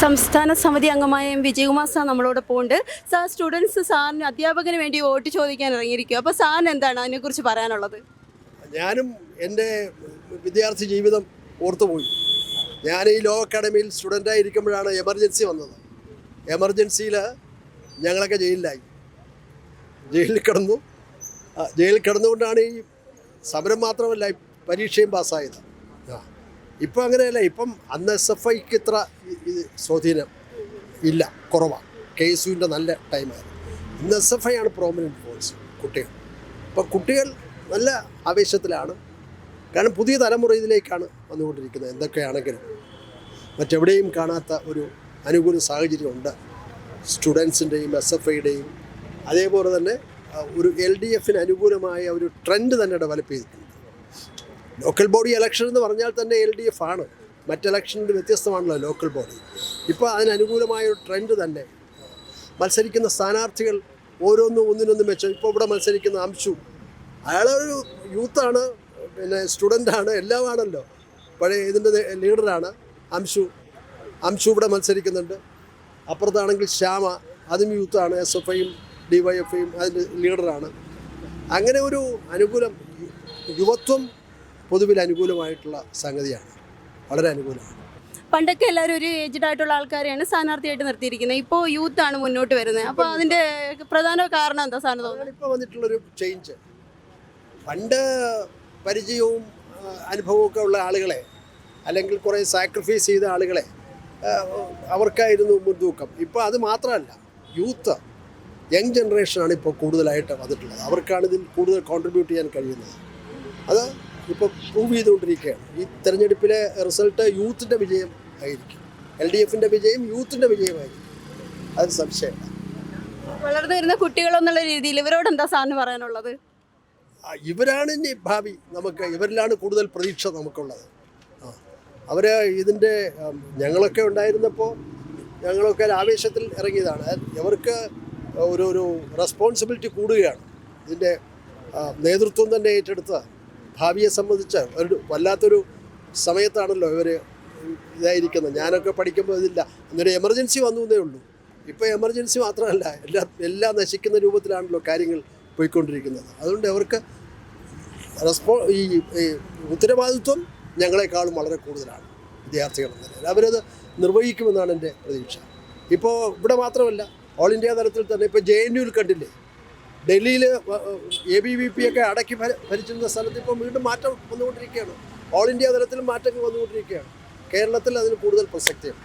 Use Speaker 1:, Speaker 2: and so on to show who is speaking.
Speaker 1: സംസ്ഥാന സമിതി അംഗമായ എം വിജയകുമാർ സാർ നമ്മളോടൊപ്പം ഉണ്ട്. സാർ, സ്റ്റുഡൻസ് സാറിന് അധ്യാപകന് വേണ്ടി വോട്ട് ചോദിക്കാൻ ഇറങ്ങിയിരിക്കും. അപ്പോൾ സാറിന് എന്താണ് അതിനെക്കുറിച്ച് പറയാനുള്ളത്?
Speaker 2: ഞാനും എൻ്റെ വിദ്യാർത്ഥി ജീവിതം ഓർത്തുപോയി. ഞാൻ ഈ ലോ അക്കാഡമിയിൽ സ്റ്റുഡൻ്റായി ഇരിക്കുമ്പോഴാണ് എമർജൻസി വന്നത്. എമർജൻസിയിൽ ഞങ്ങളൊക്കെ ജയിലിലായി. ജയിലിൽ കിടന്നുകൊണ്ടാണ് ഈ സമരം മാത്രമല്ല പരീക്ഷയും പാസ്സായത്. ഇപ്പം അങ്ങനെയല്ല. ഇപ്പം അന്ന് SFIക്ക് ഇത്ര സ്വാധീനം ഇല്ല, കുറവാണ്. KSUവിൻ്റെ നല്ല ടൈമായിരുന്നു. ഇന്ന് SFI ആണ് പ്രോമിനൻറ്റ് ഫോഴ്സ്. കുട്ടികൾ ഇപ്പം കുട്ടികൾ നല്ല ആവേശത്തിലാണ്. കാരണം പുതിയ തലമുറ ഇതിലേക്കാണ് വന്നുകൊണ്ടിരിക്കുന്നത്. എന്തൊക്കെയാണെങ്കിലും മറ്റെവിടെയും കാണാത്ത ഒരു അനുകൂല സാഹചര്യമുണ്ട് സ്റ്റുഡൻസിൻ്റെയും SFIയുടെയും. അതേപോലെ തന്നെ ഒരു LDFന് അനുകൂലമായ ഒരു ട്രെൻഡ് തന്നെ ഡെവലപ്പ് ചെയ്തിട്ടുണ്ട്. ലോക്കൽ ബോഡി ഇലക്ഷൻ എന്ന് പറഞ്ഞാൽ തന്നെ LDF ആണ്. മറ്റ് ഇലക്ഷനിൽ വ്യത്യസ്തമാണല്ലോ ലോക്കൽ ബോഡി. ഇപ്പോൾ അതിനനുകൂലമായ ഒരു ട്രെൻഡ് തന്നെ. മത്സരിക്കുന്ന സ്ഥാനാർത്ഥികൾ ഒന്നിനൊന്ന് മെച്ചം. ഇപ്പോൾ ഇവിടെ മത്സരിക്കുന്ന അംശു, അയാളൊരു യൂത്താണ്, പിന്നെ സ്റ്റുഡൻ്റാണ്, എല്ലാമാണല്ലോ. പഴയ ഇതിൻ്റെ ലീഡറാണ് അംശു ഇവിടെ മത്സരിക്കുന്നുണ്ട്. അപ്പുറത്താണെങ്കിൽ ശ്യാമ, അതും യൂത്താണ്. SFIയും DYFയും അതിൻ്റെ ലീഡറാണ്. അങ്ങനെ ഒരു അനുകൂലം, യുവത്വം പൊതുവിൽ അനുകൂലമായിട്ടുള്ള സംഗതിയാണ്. വളരെ അനുകൂലമാണ്.
Speaker 1: പണ്ടൊക്കെ എല്ലാവരും ഒരു ഏജ്ഡ് ആയിട്ടുള്ള ആൾക്കാരെയാണ് സ്ഥാനാർത്ഥിയായിട്ട് നിർത്തിയിരിക്കുന്നത്. ഇപ്പോൾ യൂത്താണ് മുന്നോട്ട് വരുന്നത്. അപ്പോൾ അതിൻ്റെ പ്രധാന കാരണം എന്താ സാറിന് തോന്നുന്നത്?
Speaker 2: ഇപ്പോൾ വന്നിട്ടുള്ളൊരു ചേഞ്ച്. പണ്ട് പരിചയവും അനുഭവവും ഒക്കെ ഉള്ള ആളുകളെ, അല്ലെങ്കിൽ കുറേ സാക്രിഫൈസ് ചെയ്ത ആളുകളെ, അവർക്കായിരുന്നു മുൻതൂക്കം. ഇപ്പോൾ അത് മാത്രമല്ല, യൂത്ത്, യങ് ജനറേഷനാണ് ഇപ്പോൾ കൂടുതലായിട്ട് വന്നിട്ടുള്ളത്. അവർക്കാണ് ഇതിൽ കൂടുതൽ കോൺട്രിബ്യൂട്ട് ചെയ്യാൻ കഴിയുന്നത്. അത് ഇപ്പോൾ പ്രൂവ് ചെയ്തുകൊണ്ടിരിക്കുകയാണ്. ഈ തെരഞ്ഞെടുപ്പിലെ റിസൾട്ട് യൂത്തിൻ്റെ വിജയം ആയിരിക്കും. LDFിൻ്റെ വിജയം യൂത്തിൻ്റെ വിജയമായിരിക്കും. അതിന് സംശയമില്ല.
Speaker 1: വളർന്നു വരുന്ന കുട്ടികളെന്നുള്ള രീതിയിൽ ഇവരോട് എന്താ സാറിന് പറയാനുള്ളത്?
Speaker 2: ഇവരാണ് ഇനി ഭാവി. ഇവരിലാണ് കൂടുതൽ പ്രതീക്ഷ നമുക്കുള്ളത്. അവർ ഇതിൻ്റെ ഞങ്ങളൊക്കെ ഉണ്ടായിരുന്നപ്പോൾ ഞങ്ങളൊക്കെ ആവേശത്തിൽ ഇറങ്ങിയതാണ്. ഇവർക്ക് ഒരു റെസ്പോൺസിബിലിറ്റി കൂടുകയാണ്. ഇതിൻ്റെ നേതൃത്വം തന്നെ ഏറ്റെടുത്ത ഭാവിയെ സംബന്ധിച്ച് ഒരു വല്ലാത്തൊരു സമയത്താണല്ലോ ഇവർ ഇതായിരിക്കുന്നത്. ഞാനൊക്കെ പഠിക്കുമ്പോൾ ഇതില്ല. അന്നൊരു എമർജൻസി വന്നു എന്നേ ഉള്ളൂ. ഇപ്പോൾ എമർജൻസി മാത്രമല്ല, എല്ലാം നശിക്കുന്ന രൂപത്തിലാണല്ലോ കാര്യങ്ങൾ പോയിക്കൊണ്ടിരിക്കുന്നത്. അതുകൊണ്ട് അവർക്ക് ഈ ഉത്തരവാദിത്വം ഞങ്ങളെക്കാളും വളരെ കൂടുതലാണ് വിദ്യാർത്ഥികളെന്ന നിലയിൽ. അവരത് നിർവഹിക്കുമെന്നാണ് എൻ്റെ പ്രതീക്ഷ. ഇപ്പോൾ ഇവിടെ മാത്രമല്ല, ഓൾ ഇന്ത്യ തലത്തിൽ തന്നെ ഇപ്പോൾ JNUവിൽ കണ്ടില്ലേ, ഡൽഹിയിൽ ABVP ഒക്കെ അടക്കി ഭരിച്ചിരുന്ന സ്ഥലത്ത് ഇപ്പോൾ വീണ്ടും മാറ്റം വന്നുകൊണ്ടിരിക്കുകയാണ്. ഓൾ ഇന്ത്യ തലത്തിലും മാറ്റങ്ങൾ വന്നുകൊണ്ടിരിക്കുകയാണ്. കേരളത്തിൽ അതിന് കൂടുതൽ പ്രസക്തിയാണ്.